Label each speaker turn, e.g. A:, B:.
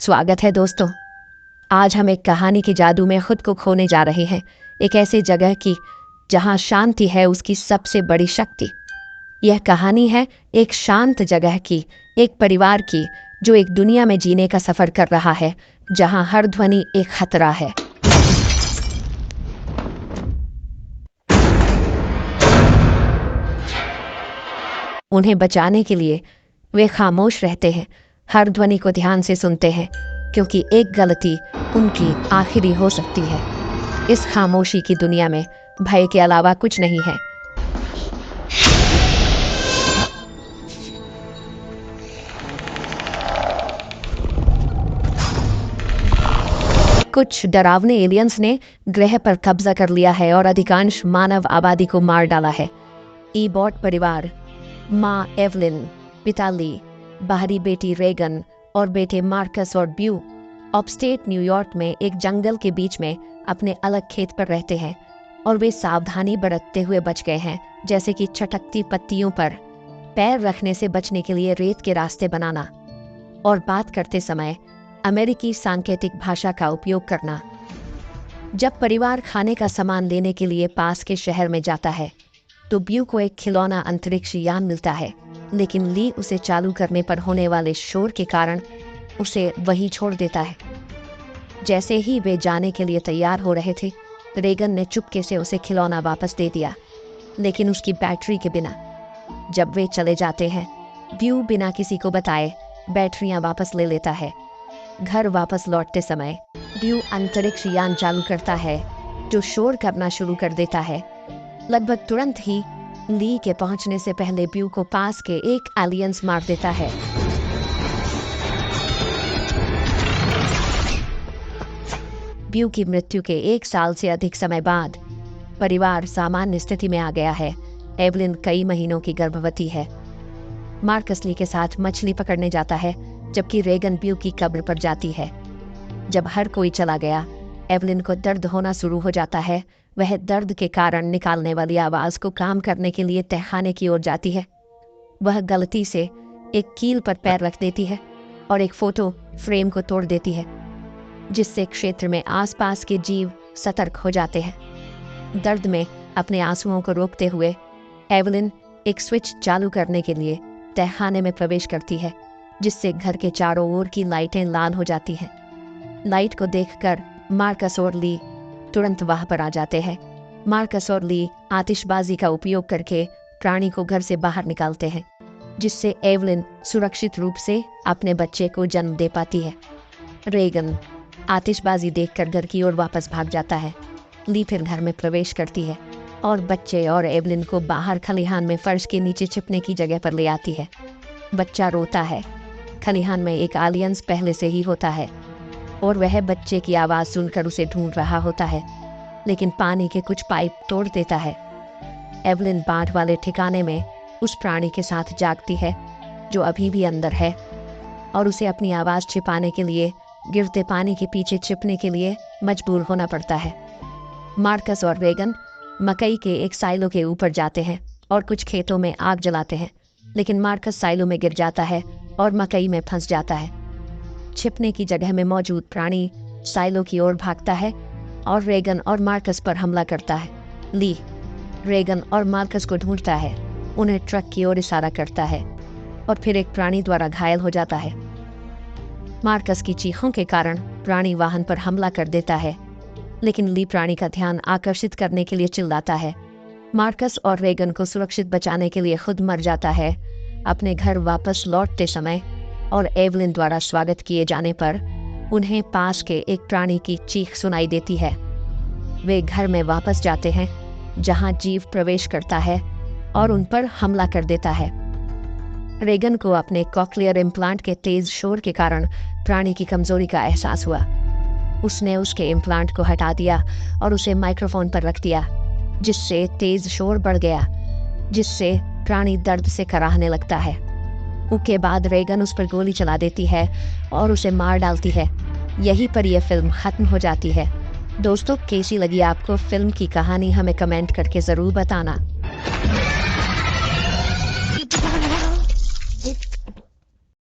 A: स्वागत है दोस्तों। आज हम एक कहानी के जादू में खुद को खोने जा रहे हैं, एक ऐसी जगह की जहां शांति है उसकी सबसे बड़ी शक्ति। यह कहानी है एक शांत जगह की, एक परिवार की जो एक दुनिया में जीने का सफर कर रहा है जहां हर ध्वनि एक खतरा है। उन्हें बचाने के लिए वे खामोश रहते हैं, हर ध्वनि को ध्यान से सुनते हैं, क्योंकि एक गलती उनकी आखिरी हो सकती है। इस खामोशी की दुनिया में भय के अलावा कुछ नहीं है। कुछ डरावने एलियंस ने ग्रह पर कब्जा कर लिया है और अधिकांश मानव आबादी को मार डाला है। ईबॉट परिवार, माँ एवलिन, पिता ली, बाहरी बेटी रेगन और बेटे मार्कस और ब्यू अपस्टेट न्यूयॉर्क में एक जंगल के बीच में अपने अलग खेत पर रहते हैं और वे सावधानी बरतते हुए बच गए हैं, जैसे कि चटकती पत्तियों पर पैर रखने से बचने के लिए रेत के रास्ते बनाना और बात करते समय अमेरिकी सांकेतिक भाषा का उपयोग करना। जब परिवार खाने का सामान लेने के लिए पास के शहर में जाता है तो ब्यू को एक खिलौना अंतरिक्ष यान मिलता है, लेकिन ली उसे चालू करने पर होने वाले शोर के कारण उसे वहीं छोड़ देता है। जैसे ही वे जाने के लिए तैयार हो रहे थे, रेगन ने चुपके से उसे खिलौना वापस दे दिया, लेकिन उसकी बैटरी के बिना। जब वे चले जाते हैं, ब्यू बिना किसी को बताए बैटरियां वापस ले लेता है। घर वापस लौटते समय ब्यू अंतरिक्ष यान चालू करता है जो शोर करना शुरू कर देता है। लगभग तुरंत ही ली के पहुंचने से पहले ब्यू को पास के एक एलियंस मार देता है। ब्यू की मृत्यु के 1 साल से अधिक समय बाद परिवार सामान्य स्थिति में आ गया है। एवलिन कई महीनों की गर्भवती है। मार्कस ली के साथ मछली पकड़ने जाता है, जबकि रेगन ब्यू की कब्र पर जाती है। जब हर कोई चला गया, एवलिन को दर्द होना शुरू हो जाता है। वह दर्द के कारण निकालने वाली आवाज को काम करने के लिए तहखाने की ओर जाती है। वह गलती से एक कील पर पैर रख देती है और एक फोटो फ्रेम को तोड़ देती है, जिससे क्षेत्र में आसपास के जीव सतर्क हो जाते हैं। दर्द में अपने आंसुओं को रोकते हुए एवलिन एक स्विच चालू करने के लिए तहखाने में प्रवेश करती है, जिससे घर के चारों ओर की लाइटें लाल हो जाती हैं। लाइट को देखकर मार्कस और ली तुरंत वहां पर आ जाते हैं। मार्कस और ली आतिशबाजी का उपयोग करके प्राणी को घर से बाहर निकालते हैं, जिससे एवलिन सुरक्षित रूप से अपने बच्चे को जन्म दे पाती है। रेगन आतिशबाजी देखकर घर की ओर वापस भाग जाता है। ली फिर घर में प्रवेश करती है और बच्चे और एवलिन को बाहर खलिहान में फर्श के नीचे छिपने की जगह पर ले आती है। बच्चा रोता है। खलिहान में एक एलियंस पहले से ही होता है और वह बच्चे की आवाज़ सुनकर उसे ढूंढ रहा होता है, लेकिन पानी के कुछ पाइप तोड़ देता है। एवलिन बाढ़ वाले ठिकाने में उस प्राणी के साथ जागती है जो अभी भी अंदर है, और उसे अपनी आवाज़ छिपाने के लिए गिरते पानी के पीछे छिपने के लिए मजबूर होना पड़ता है। मार्कस और रेगन मकई के एक साइलो के ऊपर जाते हैं और कुछ खेतों में आग जलाते हैं, लेकिन मार्कस साइलो में गिर जाता है और मकई में फंस जाता है। छिपने की जगह में मौजूद प्राणी साइलो की ओर भागता है और रेगन और मार्कस पर हमला करता है। ली रेगन और मार्कस को ढूंढता है, उन्हें ट्रक की ओर इशारा करता है और फिर एक प्राणी द्वारा घायल हो जाता है। मार्कस की चीखों के कारण प्राणी वाहन पर हमला कर देता है, लेकिन ली प्राणी का ध्यान आकर्षित करने के लिए चिल्लाता है। मार्कस और रेगन को सुरक्षित बचाने के लिए खुद मर जाता है। अपने घर वापस लौटते समय और एवलिन द्वारा स्वागत किए जाने पर उन्हें पास के एक प्राणी की चीख सुनाई देती है। वे घर में वापस जाते हैं, जहां जीव प्रवेश करता है और उन पर हमला कर देता है। रेगन को अपने कॉक्लियर इम्प्लांट के तेज शोर के कारण प्राणी की कमजोरी का एहसास हुआ। उसने उसके इम्प्लांट को हटा दिया और उसे माइक्रोफोन पर रख दिया, जिससे तेज शोर बढ़ गया, जिससे प्राणी दर्द से कराहने लगता है। उसके बाद रेगन उस पर गोली चला देती है और उसे मार डालती है। यहीं पर यह फिल्म खत्म हो जाती है। दोस्तों, कैसी लगी आपको फिल्म की कहानी? हमें कमेंट करके ज़रूर बताना।